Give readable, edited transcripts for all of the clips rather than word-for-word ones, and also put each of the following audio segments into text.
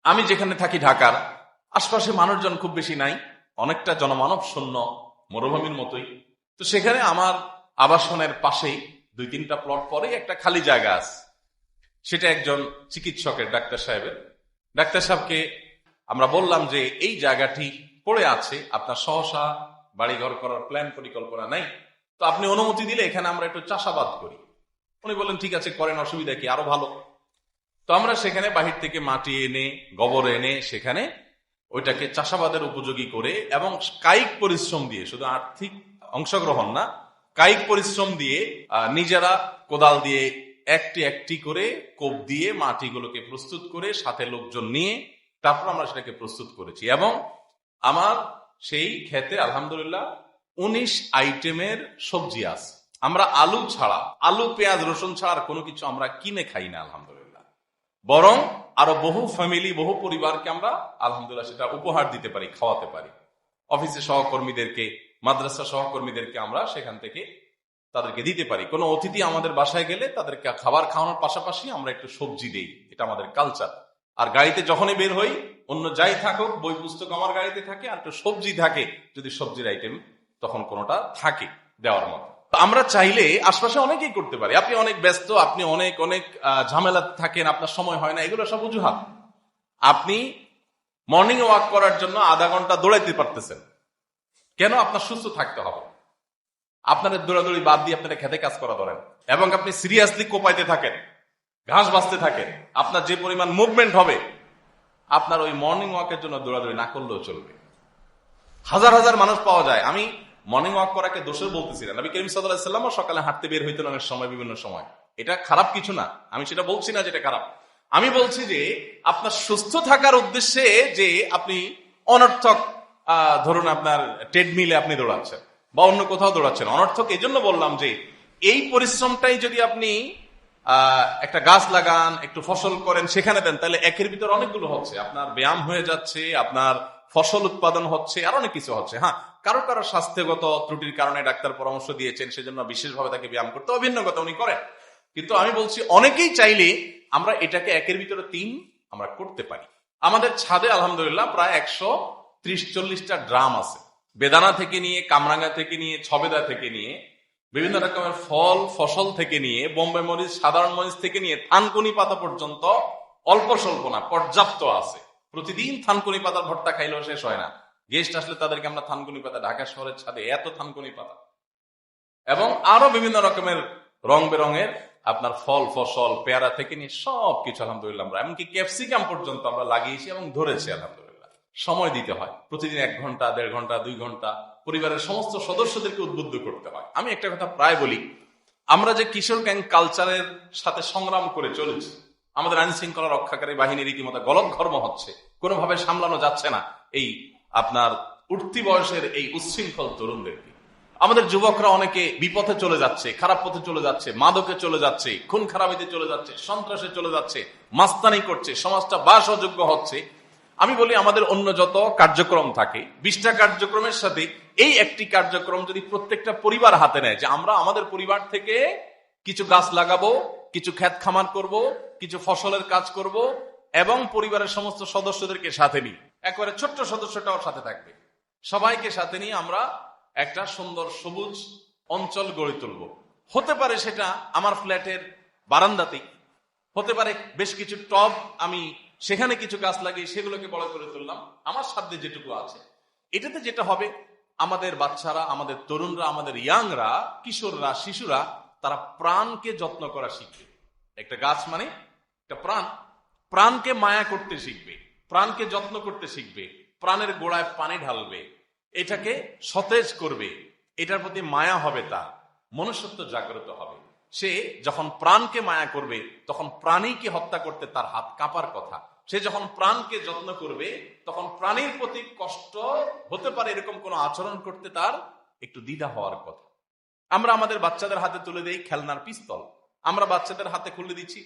আমি যেখানে থাকি ঢাকার আশপাশে মানুষজন খুব বেশি নাই, অনেকটা জনমানব শূন্য, মরুভূমির মতোই। তো সেখানে আমার আবাসনের পাশেই 2-3টা প্লট পরেই একটা খালি জায়গা আছে। সেটা একজন চিকিৎসকের, ডাক্তার সাহেবকে আমরা বললাম যে এই জায়গাটি পড়ে আছে, আপনার সহসা বাড়িঘর করার প্ল্যান পরিকল্পনা নাই, তো আপনি অনুমতি দিলে এখানে আমরা একটু চাষাবাদ করি। উনি বললেন ঠিক আছে করেন, অসুবিধা কি, আরো ভালো। তো আমরা সেখানে বাহির থেকে মাটি এনে, গোবর এনে সেখানে ওইটাকে চাষাবাদের উপযোগী করে এবং কায়িক পরিশ্রম দিয়ে, শুধু আর্থিক অংশগ্রহণ না, কায়িক পরিশ্রম দিয়ে নিজেরা কোদাল দিয়ে একটি একটি করে কোপ দিয়ে মাটিগুলোকে প্রস্তুত করে সাথে লোকজন নিয়ে তারপর আমরা সেটাকে প্রস্তুত করেছি। এবং আমার সেই ক্ষেতে আলহামদুলিল্লাহ 19 আইটেমের সবজি আছে। আমরা আলু ছাড়া, আলু পেঁয়াজ রসুন ছাড়া আর কোনো কিছু আমরা কিনে খাই না আলহামদুলিল্লাহ, বরং আরো বহু ফ্যামিলি, বহু পরিবারকে আমরা আলহামদুলিল্লাহ সেটা উপহার দিতে পারি, খাওয়াতে পারি। অফিসের সহকর্মীদেরকে, মাদ্রাসা সহকর্মীদেরকে আমরা সেখান থেকে তাদেরকে দিতে পারি। কোনো অতিথি আমাদের বাসায় গেলে তাদেরকে খাবার খাওয়ানোর পাশাপাশি আমরা একটু সবজি দেই, এটা আমাদের কালচার। আর গাড়িতে যখনই বের হই, অন্য যাই থাকুক, বই পুস্তক আমার গাড়িতে থাকে, আর একটু সবজি থাকে, যদি সবজির আইটেম তখন কোনোটা থাকে দেওয়ার মতো। আমরা চাইলে আশপাশে অনেকেই করতে পারি। আপনি অনেক ব্যস্ত, আপনি অনেক অনেক ঝামেলা থাকেন, আপনার সময় হয় না, এগুলো সব অজুহাত। আপনি মর্নিং ওয়াক করার জন্য আধা ঘন্টা দৌড়াইতে পারতেছেন কেন? আপনার সুস্থ থাকতে হবে। আপনাদের দৌড়াদৌড়ি বাদ দিয়ে আপনারা খেতে কাজ করা ধরেন এবং আপনি সিরিয়াসলি কোপাইতে থাকেন, ঘাস বাঁচতে থাকেন, আপনার যে পরিমাণ মুভমেন্ট হবে, আপনার ওই মর্নিং ওয়াকের জন্য দৌড়াদৌড়ি না করলেও চলবে। হাজার হাজার মানুষ পাওয়া যায়। আমি মর্নিং ওয়াক করাকে দোষের বলতেছি না। নবী করিম সাল্লাল্লাহু আলাইহি ওয়াসাল্লাম সকালে হাঁটতে বের হইতেন অনেক সময়, বিভিন্ন সময়। এটা খারাপ কিছু না, আমি সেটা বলছি না যেটা খারাপ। আমি বলছি যে আপনার সুস্থ থাকার উদ্দেশ্যে যে আপনি অনর্থক, ধরুন আপনার ট্রেডমিলে আপনি দৌড়াচ্ছেন বা অন্য কোথাও দৌড়াচ্ছেন, অনর্থক এই জন্য বললাম যে এই পরিশ্রমটাই যদি আপনি একটা গাছ লাগান, একটু ফসল করেন, সেখানে দেন, তাহলে একের ভিতর অনেকগুলো হচ্ছে, আপনার ব্যায়াম হয়ে যাচ্ছে, আপনার ফসল উৎপাদন হচ্ছে, আর অনেক কিছু হচ্ছে। হ্যাঁ, কারো কারো স্বাস্থ্যগত ত্রুটির কারণে ডাক্তার পরামর্শ দিয়েছেন, সেজন্য বিশেষভাবে তাকে ব্যায়াম করতে, অভিন্ন কথা উনি করেন। কিন্তু আমি বলছি অনেকেই চাইলে আমরা এটাকে একের ভিতরে 3 আমরা করতে পারি। আমাদের ছাদে আলহামদুলিল্লাহ প্রায় 130-140টা ড্রাম আছে। বেদানা থেকে নিয়ে, কামরাঙ্গা থেকে নিয়ে, ছবেদা থেকে নিয়ে, বিভিন্ন রকমের ফল ফসল থেকে নিয়ে, বোম্বে মরিচ, সাধারণ মরিচ থেকে নিয়ে থানকুনি পাতা পর্যন্ত অল্প স্বল্প না, পর্যাপ্ত আছে। প্রতিদিন থানকুনি পাতার ভর্তা খাইলেও শেষ হয় না। গেস্ট আসলে তাদেরকে আমরা থানকুনি পাতা, ঢাকা শহরের ছাদে এত থানকুনি পাতা এবং আরো বিভিন্ন রকমের রং বেরঙের আপনার ফল ফসল, পেয়ারা থেকে নিয়ে সবকিছু আলহামদুলিল্লাহ আমরা, এমনকি ক্যাপসিকাম পর্যন্ত আমরা লাগিয়েছি এবং ধরেছি আলহামদুলিল্লাহ। সময় দিতে হয়, প্রতিদিন 1 ঘন্টা, 1.5 ঘন্টা, 2 ঘন্টা পরিবারের সমস্ত সদস্যদেরকে উদ্বুদ্ধ করতে হয়। আমি একটা কথা প্রায় বলি, আমরা যে কিশোর গ্যাং কালচারের সাথে সংগ্রাম করে চলেছি, আমাদের আইন শৃঙ্খলা রক্ষাকারী বাহিনী রীতিমতো গলদঘর্ম হচ্ছে, কোনোভাবে সামলানো যাচ্ছে না এই আপনার উঠতি বয়সের এই উচ্ছৃঙ্খল তরুণদেরকে। আমাদের যুবকরা অনেকে বিপথে চলে যাচ্ছে, খারাপ পথে চলে যাচ্ছে, মাদকে চলে যাচ্ছে, খুন খারাপিতে চলে যাচ্ছে, সন্ত্রাসে চলে যাচ্ছে, মাস্তানি করছে, সমাজটা বাস অযোগ্য হচ্ছে। আমি বলি আমাদের অন্য যত কার্যক্রম থাকে, 20টা কার্যক্রমের সাথে এই একটি কার্যক্রম যদি প্রত্যেকটা পরিবার হাতে নেয়, যে আমরা আমাদের পরিবার থেকে কিছু গাছ লাগাবো, কিছু ক্ষেত খামার করব, কিছু ফসলের কাজ করব এবং পরিবারের সমস্ত সদস্যদেরকে সাথে নিই, একবারে ছোট্ট সদস্যটাও সাথে থাকবে, সবাইকে সাথে নিয়ে আমরা একটা সুন্দর সবুজ অঞ্চল গড়ে তুলব। হতে পারে সেটা আমার ফ্ল্যাটের বারান্দাতেই, হতে পারে বেশ কিছু টব আমি সেখানে কিছু গাছ লাগিয়ে সেগুলোকে বড় করে তুললাম, আমার সাধ্যে যেটুকু আছে। এটাতে যেটা হবে, আমাদের বাচ্চারা, আমাদের তরুণরা, আমাদের ইয়াংরা, কিশোররা, শিশুরা, তারা প্রাণকে যত্ন করা শিখবে। একটা গাছ মানে একটা প্রাণ, প্রাণকে মায়া করতে শিখবে, প্রাণকে যত্ন করতে শিখবে, প্রাণের গোড়ায় পানি ঢালবে, এটাকে সতেজ করবে, এটার প্রতি মায়া হবে, তার মনুষ্যত্ব জাগ্রত হবে। সে যখন প্রাণকে মায়া করবে তখন প্রাণীকে হত্যা করতে তার হাত কাঁপার কথা। সে যখন প্রাণকে যত্ন করবে তখন প্রাণীর প্রতি কষ্ট হতে পারে এরকম কোন আচরণ করতে তার একটু দ্বিধা হওয়ার কথা। আমরা আমাদের বাচ্চাদের হাতে তুলে দেই খেলনার পিস্তল, আমরা বাচ্চাদের হাতে খুলে দিচ্ছি,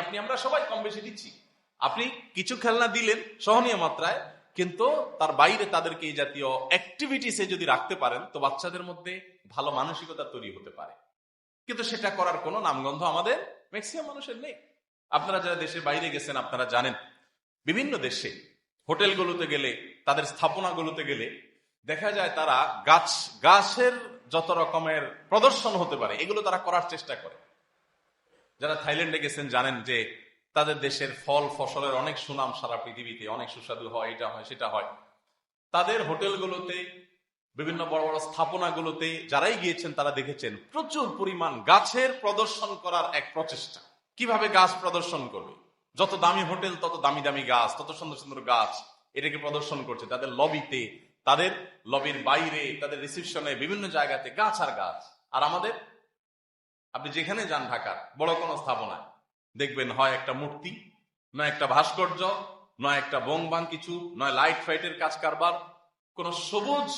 আপনি আমরা সবাই কম বেশি দিচ্ছি। আপনি কিছু খেলনা দিলেন সহনীয় মাত্রায়, কিন্তু তার বাইরে তাদেরকে এই জাতীয় অ্যাক্টিভিটিসে যদি রাখতে পারেন তো বাচ্চাদের মধ্যে ভালো মানসিকতা তৈরি হতে পারে। কিন্তু সেটা করার কোনো নামগন্ধ আমাদের ম্যাক্সিমাম মানুষের নেই। আপনারা যারা দেশের বাইরে গেছেন আপনারা জানেন বিভিন্ন দেশে হোটেলগুলোতে গেলে, তাদের স্থাপনাগুলোতে গেলে দেখা যায় তারা গাছের যত রকমের প্রদর্শন হতে পারে এগুলো তারা করার চেষ্টা করে। যারা থাইল্যান্ডে গেছেন জানেন যে তাদের দেশের ফল ফসলের অনেক সুনাম সারা পৃথিবীতে, অনেক সুস্বাদু হয়, এটা হয় সেটা হয়। তাদের হোটেলগুলোতে, বিভিন্ন বড় বড় স্থাপনাগুলোতে যারাই গিয়েছেন তারা দেখেছেন প্রচুর পরিমাণ গাছের প্রদর্শন করার এক প্রচেষ্টা। কিভাবে গাছ প্রদর্শন করবে? যত দামি হোটেল তত দামি দামি গাছ, তত সুন্দর সুন্দর গাছ এটাকে প্রদর্শন করছে তাদের লবিতে, তাদের লবির বাইরে, তাদের রিসেপশনে, বিভিন্ন জায়গাতে গাছ আর গাছ। আর আমাদের, আপনি যেখানে যান ঢাকার বড় কোনো স্থাপনায় দেখবেন হয় একটা মূর্তি, নয় একটা ভাস্কর্য, নয় একটা বোংবাং কিছু, নয় লাইট ফাইটের কাজ কারবার, কোন সবুজ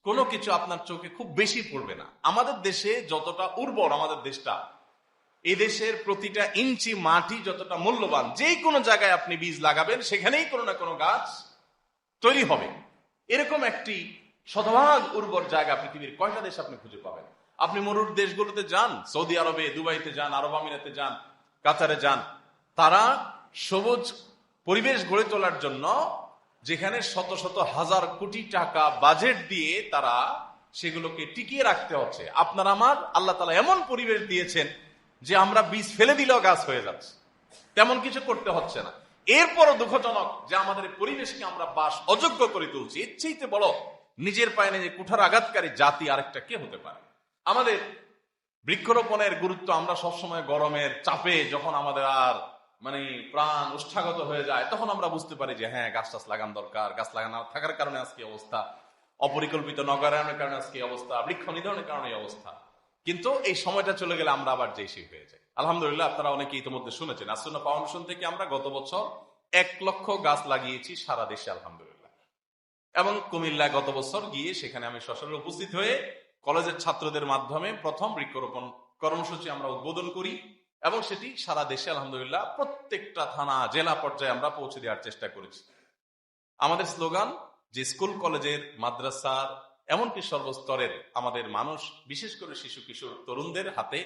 কোনো কিছু আপনার চোখে খুব বেশি পড়বে না। আমাদের দেশে যতটা উর্বর আমাদের দেশটা, এই দেশের প্রতিটা ইঞ্চি মাটি যতটা মূল্যবান, যে কোনো জায়গায় আপনি বীজ লাগাবেন সেখানেই কোনো না কোনো গাছ তৈরি হবে। এরকম একটি শতভাগ উর্বর জায়গা পৃথিবীর কয়টা দেশ আপনি খুঁজে পাবেন? আপনি মরুর দেশগুলোতে যান, সৌদি আরবে, দুবাইতে যান, আরব আমিরাতে যান, কাতারে যান, তারা সবুজ পরিবেশ গড়ে তোলার জন্য যেখানে শত শত হাজার কোটি টাকা বাজেট দিয়ে তারা সেগুলোকে টিকিয়ে রাখতে হচ্ছে। আপনার আমার আল্লাহ তাআলা এমন পরিবেশ দিয়েছেন যে আমরা বীজ ফেলে দিলেও গাছ হয়ে যাচ্ছে, তেমন কিছু করতে হচ্ছে না। এরপরও দুঃখজনক যে আমাদের পরিবেশকে আমরা বাস অযোগ্য করে তুলছি। এর চাইতে বড় নিজের পায়ে নিজে কুঠার আঘাতকারী জাতি আরেকটা কে হতে পারে? আমাদের বৃক্ষরোপণের গুরুত্ব আমরা সবসময় গরমের চাপে যখন আমাদের আর প্রাণ উষ্ঠাগত হয়ে যায় তখন আমরা বুঝতে পারি যে হ্যাঁ, গাছ টাছ লাগানো দরকার। গাছ লাগানো থাকার কারণে আজকে অবস্থা, অপরিকল্পিত নগরায়নের কারণে আজকে অবস্থা, বৃক্ষ নিধনের কারণে অবস্থা। কিন্তু এই সময়টা চলে গেলে আমরা আবার যেই সেই হয়ে যাই। আলহামদুলিল্লাহ, আপনারা অনেকে ইতিমধ্যে শুনেছেন, আসুন্নাহ ফাউন্ডেশন থেকে আমরা গত বছর 1 লক্ষ গাছ লাগিয়েছি সারা দেশে, আলহামদুলিল্লাহ। এবং কুমিল্লায় গত বছর গিয়ে সেখানে আমি সশরীরে উপস্থিত হয়ে কলেজের ছাত্রদের মাধ্যমে প্রথম বৃক্ষরোপণ কর্মসূচি আমরা উদ্বোধন করি এবং সেটি সারা দেশে আলহামদুলিল্লাহ প্রত্যেকটা থানা, জেলা পর্যায়ে আমরা পৌঁছে দেওয়ার চেষ্টা করেছি। আমাদের স্লোগান যে স্কুল, কলেজের, মাদ্রাসার, এমনকি সর্বস্তরের আমাদের মানুষ, বিশেষ করে শিশু কিশোর তরুণদের হাতে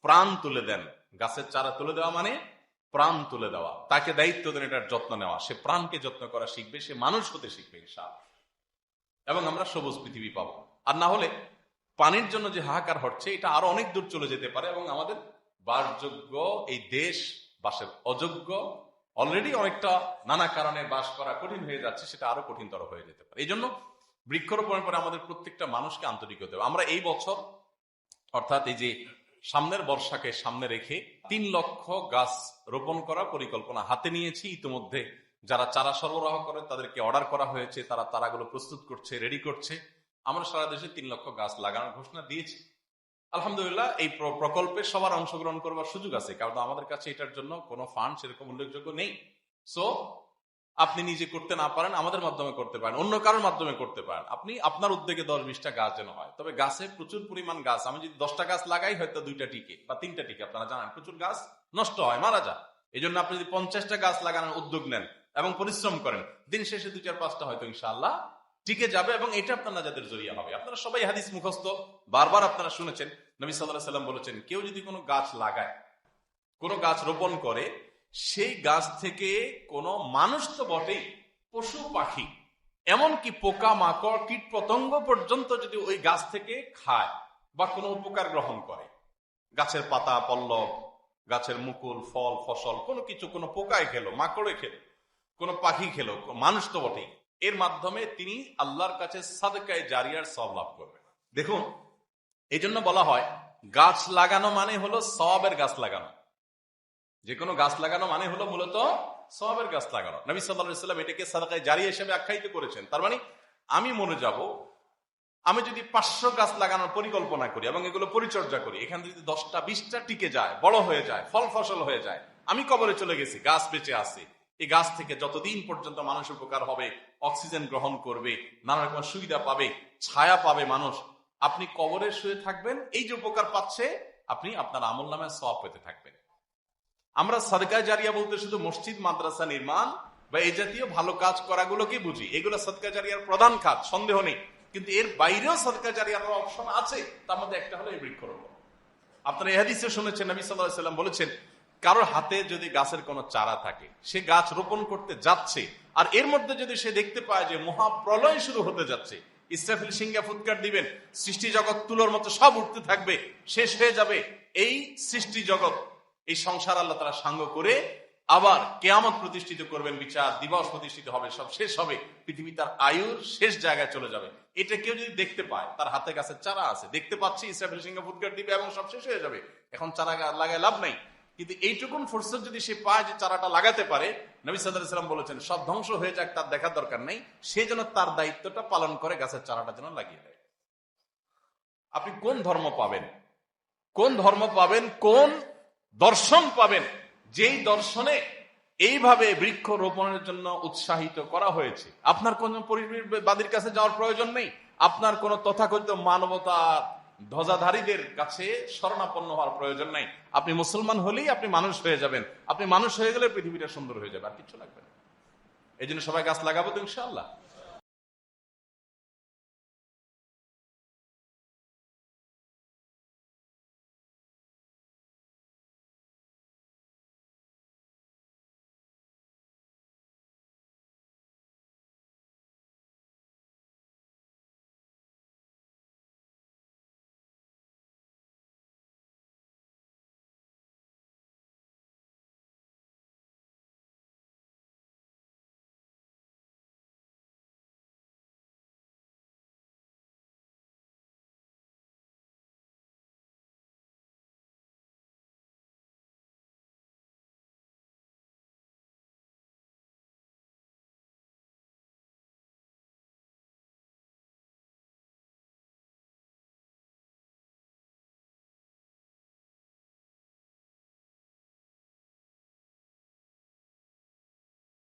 প্রাণ তুলে দেন। গাছের চারা তুলে দেওয়া মানে প্রাণ তুলে দেওয়া, তাকে দায়িত্ব দেন এটার যত্ন নেওয়া। সে প্রাণকে যত্ন করা শিখবে, সে মানুষ হতে শিখবে ইনশাআল্লাহ, এবং আমরা সবুজ পৃথিবী পাবো। আর না হলে পানির জন্য যে হাহাকার হচ্ছে এটা আরো অনেক দূর চলে যেতে পারে এবং আমাদের বাসযোগ্য এই দেশ বাসের অযোগ্য, অলরেডি অনেকটা নানা কারণে বাস করা কঠিন হয়ে যাচ্ছে, সেটা আরো কঠিনতর হয়ে যেতে পারে। এই জন্য বৃক্ষরোপণের পরে আমাদের প্রত্যেকটা মানুষকে আন্তরিক হতে হবে। আমরা এই বছর, অর্থাৎ এই যে সামনের বর্ষাকে সামনে রেখে 3 লক্ষ গাছ রোপণ করা পরিকল্পনা হাতে নিয়েছি। ইতিমধ্যে যারা চারা সরবরাহ করে তাদেরকে অর্ডার করা হয়েছে, তারা চারাগুলো প্রস্তুত করছে, রেডি করছে। আমরা সারা দেশে 3 লক্ষ গাছ লাগানোর ঘোষণা দিয়েছি। আলহামদুলিল্লাহ, এই প্রকল্পে সবার অংশগ্রহণ করবার সুযোগ আছে, কারণ আমাদের কাছে এটার জন্য কোনো ফান্ড সেরকম উল্লেখযোগ্য নেই। সো আপনি নিজে করতে না পারেন, আমাদের মাধ্যমে করতে পারেন, অন্য কারোর মাধ্যমে করতে পারেন। আপনি আপনার উদ্যোগে 10-20টা গাছ যেন হয়। তবে গাছে প্রচুর পরিমাণ গাছ, আমি যদি 10টা গাছ লাগাই হয়তো 2টা টিকে বা 3টা টিকে। আপনারা জানেন প্রচুর গাছ নষ্ট হয়, মারা যায়। এই জন্য আপনি যদি 50টা গাছ লাগানোর উদ্যোগ নেন এবং পরিশ্রম করেন, দিন শেষে 2-4-5টা হয়তো ইনশাআল্লাহ টিকে যাবে এবং এটা আপনার নাজাতের জরিয়া হবে। আপনারা সবাই হাদিস মুখস্থ, বারবার আপনারা শুনেছেন, নবী সাল্লাল্লাহু আলাইহি সাল্লাম বলেছেন, কেউ যদি কোনো গাছ লাগায়, কোনো গাছ রোপণ করে, সেই গাছ থেকে কোনো মানুষ তো বটেই, পশু পাখি, এমনকি পোকা মাকড়, কীট পতঙ্গ পর্যন্ত যদি ওই গাছ থেকে খায় বা কোনো উপকার গ্রহণ করে, গাছের পাতা পল্লব, গাছের মুকুল, ফল ফসল, কোনো কিছু, কোনো পোকায় খেলো, মাকড়ে খেলো, কোনো পাখি খেলো, মানুষ তো বটেই, এর মাধ্যমে তিনি আল্লাহর কাছে সাদকায়ে জারিয়ার সওয়াব লাভ করবেন। দেখুন, এই জন্য বলা হয় গাছ লাগানো মানে হলো সওয়াবের গাছ লাগানো। যে কোনো গাছ লাগানো মানে হলো মূলত সওয়াবের গাছ লাগানো। নবী সাল্লাল্লাহু আলাইহি ওয়াসাল্লাম এটাকে সাদকায়ে জারিয়া হিসেবে আখ্যায়িত করেছেন। তার মানে আমি মরে যাব, আমি যদি 500 গাছ লাগানোর পরিকল্পনা করি এবং এগুলো পরিচর্যা করি, এখান থেকে যদি 10টা-20টা টিকে যায়, বড় হয়ে যায়, ফল ফসল হয়ে যায়, আমি কবরে চলে গেছি, গাছ বেঁচে আছে। এই গাছ থেকে যতদিন পর্যন্ত মানুষ উপকার হবে, অক্সিজেন গ্রহণ করবে, নানা রকম সুবিধা পাবে, ছায়া পাবে মানুষ, আপনি কবরে শুয়ে থাকবেন, এই যে উপকার পাচ্ছে, আপনি আপনার আমলনামায় সওয়াব পেতে থাকবেন। আমরা সাদকায়ে জারিয়া বলতে শুধু মসজিদ, মাদ্রাসা নির্মাণ বা এই জাতীয় ভালো কাজ করাগুলোকে বুঝি। এগুলো সাদকায়ে জারিয়ার প্রধান কাজ, সন্দেহ নেই। কিন্তু এর বাইরেও সাদকায়ে জারিয়ার অপশন আছে, তার মধ্যে একটা হলো এই বৃক্ষরোপণ। আপনারা এই হাদিসে শুনেছেন, নবী সাল্লাল্লাহু আলাইহি ওয়াসাল্লাম বলেছেন, কারোর হাতে যদি গাছের কোনো চারা থাকে, সে গাছ রোপণ করতে যাচ্ছে, আর এর মধ্যে যদি সে দেখতে পায় যে মহাপ্রলয় শুরু হতে যাচ্ছে, ইসরাফিল সিংহা ফুৎকার দিবেন, সৃষ্টি জগৎ তুলোর মতো সব উঠতে থাকবে, শেষ হয়ে যাবে, এই সৃষ্টি জগৎ, এই সংসার আল্লাহ তাআলা সাঙ্গ করে আবার কিয়ামত প্রতিষ্ঠিত করবেন, বিচার দিবস প্রতিষ্ঠিত হবে, সব শেষ হবে, পৃথিবী তার আয়ুর শেষ জায়গায় চলে যাবে। এটা কেউ যদি দেখতে পায়, তার হাতে গাছের চারা আছে, দেখতে পাচ্ছি ইসরাফিল সিংহা ফুৎকার দিবে এবং সব শেষ হয়ে যাবে, এখন চারা লাগায় লাভ নাই, কিন্তু এইটুকুন ফুরসত যদি সে পায় যে চারাটা লাগাতে পারে, নবী সাল্লাল্লাহু আলাইহি ওয়াসাল্লাম বলেছেন সব ধ্বংস হয়ে যাক তার দেখার দরকার নেই, সে যেন তার দায়িত্বটা পালন করে, গাছের চারাটা যেন লাগিয়ে দেয়। আপনি কোন ধর্ম পাবেন, কোন ধর্ম পাবেন, কোন দর্শন পাবেন যেই দর্শনে এইভাবে বৃক্ষ রোপণের জন্য উৎসাহিত করা হয়েছে? আপনার কোন পরিবেশবাদীর কাছে যাওয়ার প্রয়োজন নেই, আপনার কোন তথাকথিত মানবতা ধ্বজাধারীদের কাছে শরণাপন্ন হওয়ার প্রয়োজন নাই। আপনি মুসলমান হলেই আপনি মানুষ হয়ে যাবেন, আপনি মানুষ হয়ে গেলে পৃথিবীটা সুন্দর হয়ে যাবে, আর কিছু লাগবে না। এই জন্য সবাই গাছ লাগাবো তো ইনশাআল্লাহ।